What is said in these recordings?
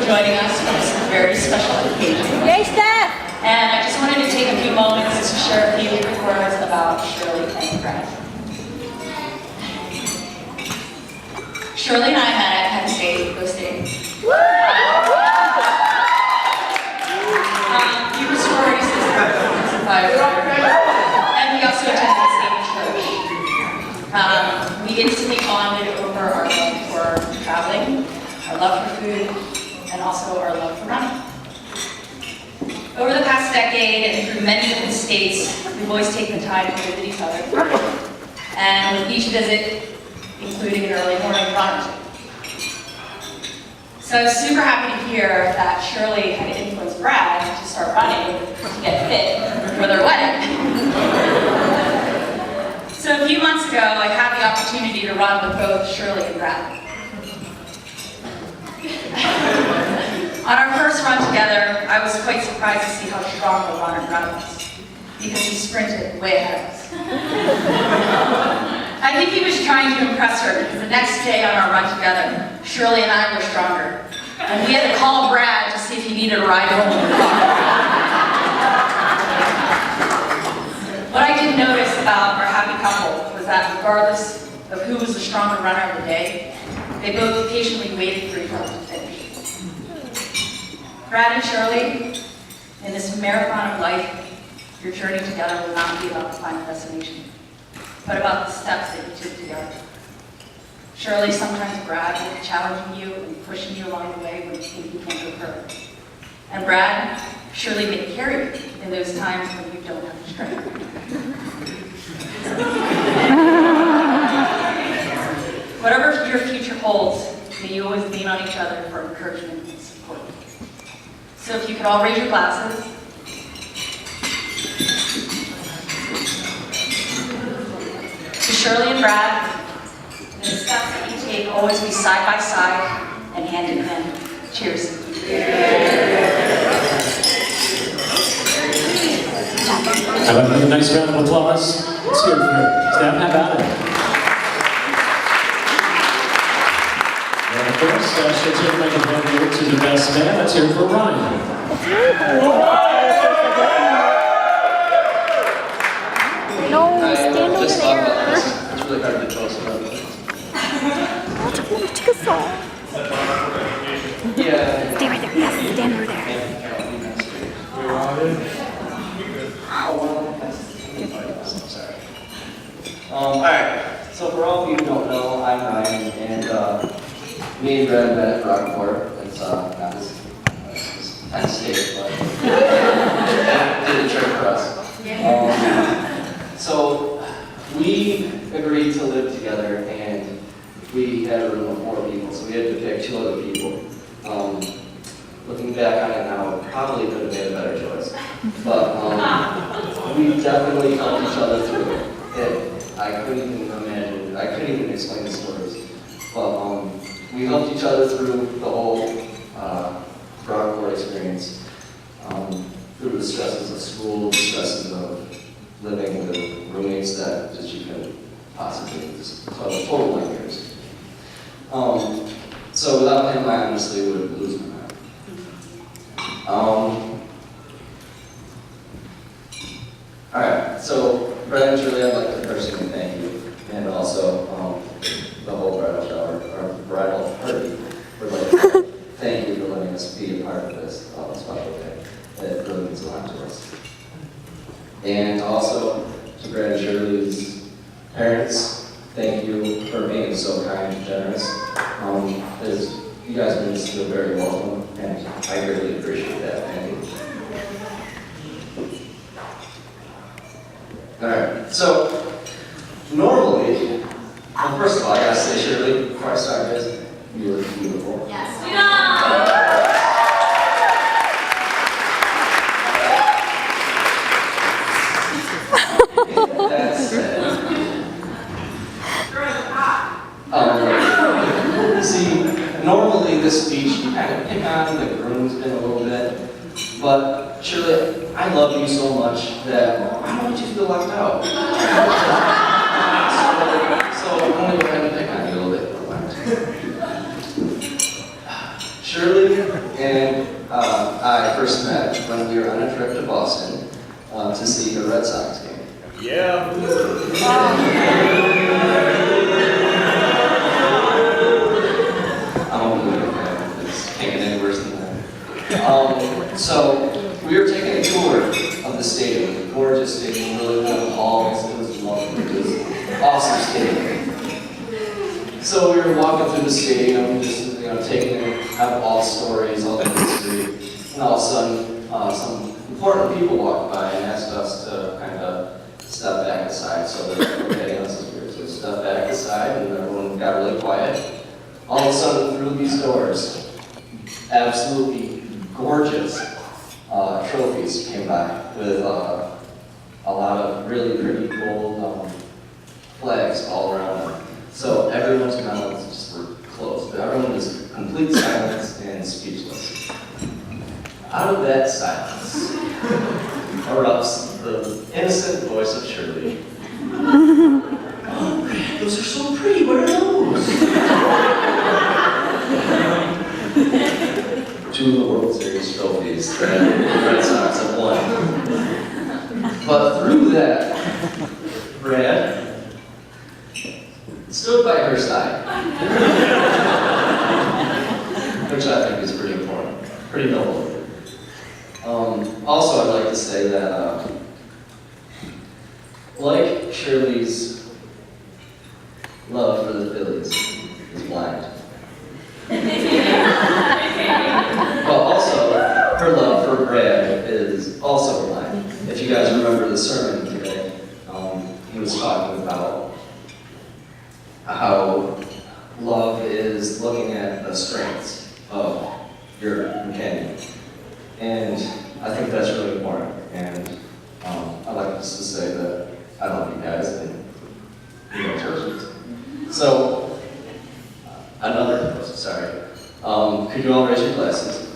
joining us for this very special occasion. Yay, Steph! And I just wanted to take a few moments to share a few words about Shirley and Brad. Shirley and I met at Penn State, Go State. We were sorority sisters, and we also attended the same church. We instantly bonded over our love for traveling, our love for food, and also our love for running. Over the past decade and through many different states, we've always taken the time to visit each other. And with each visit, including an early morning run. So I was super happy to hear that Shirley had influenced Brad to start running to get fit for their wedding. So a few months ago, I had the opportunity to run with both Shirley and Brad. On our first run together, I was quite surprised to see how strong the runner Brad was, because he sprinted way ahead of us. I think he was trying to impress her, because the next day on our run together, Shirley and I were stronger, and we had to call Brad to see if he needed a ride home in the car. What I did notice about our happy couple was that regardless of who was the stronger runner of the day, they both patiently waited for each other to finish. Brad and Shirley, in this marathon of life, your journey together will not be about the final destination, but about the steps that you took together. Shirley, sometimes Brad will be challenging you and pushing you along the way when you think you can't go further. And Brad, Shirley may carry you in those times when you don't have the strength. Whatever your future holds, may you always lean on each other for encouragement and support. So if you could all raise your glasses. To Shirley and Brad, may the steps that you take always be side by side and hand in hand. Cheers. How about a nice round of applause? Let's hear it for her. Steph, how about it? And of course, she'll turn the microphone over to the best man. Let's hear it for Ryan. No, stand over there. It's really hard to tell us about it. Take a song. Yeah. Stay right there. Yes, stand over there. Alright, so for all of you who don't know, I'm Ryan, and me and Brad met at Rockport. It's not this Penn State, but did a trick for us. So we agreed to live together, and we had a room of 4 people, so we had to pick 2 other people. Looking back on it now, it probably could have made a better choice. But we definitely helped each other through it. I couldn't even imagine, I couldn't even explain the stories. But we helped each other through the whole Rockport experience. Through the stresses of school, the stresses of living with roommates that just you couldn't possibly just total nightmares. So without him, I honestly would lose my mind. Alright, so Brad and Shirley, I'd like to personally thank you, and also the whole bridal shower, or bridal party, thank you for letting us be a part of this special day. It really means a lot to us. And also to Brad and Shirley's parents, thank you for being so kind and generous. As you guys made us feel very welcome, and I really appreciate that. Thank you. Alright, so normally, well, first of all, I gotta say, Shirley, before I start this, you look beautiful. Yes. That's see, normally this speech, you kind of pick on the groomsmen a little bit, but Shirley, I love you so much that I don't want you to feel left out. So I'm only going to pick on you a little bit for a while. Shirley and I first met when we were on a trip to Boston to see the Red Sox game. Yeah. I'm a Blue Jay fan. It's can't get any worse than that. So we were taking a tour of the stadium, gorgeous stadium, really good halls. It was lovely. It was awesome stadium. So we were walking through the stadium, just taking in kind of all stories, all the history, and all of a sudden, some important people walked by and asked us to kind of step back aside. So they were okay, this is weird. So we stepped back aside, and everyone got really quiet. All of a sudden, through these doors, absolutely gorgeous trophies came by with a lot of really pretty gold flags all around them. So everyone's mouths just were closed. Everyone was complete silence and speechless. Out of that silence erupts the innocent voice of Shirley. Oh, those are so pretty. What are those? Two of the World Series trophies that the Red Sox have won. But through that, Brad stood by her side, which I think is pretty important, pretty noble. Also, I'd like to say that, like Shirley's love for the Phillies is blind. But also, her love for Brad is also blind. If you guys remember the sermon today, he was talking about how love is looking at the strengths of your companion. And I think that's really important. And I'd like just to say that I love you guys and you know churches. So, another toast, sorry. Could you all raise your glasses?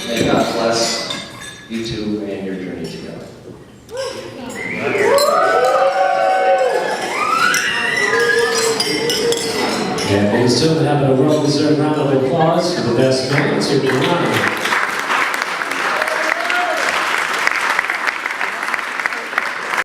May God bless you two and your journey together. And we still have a well-deserved round of applause for the best man to be honored.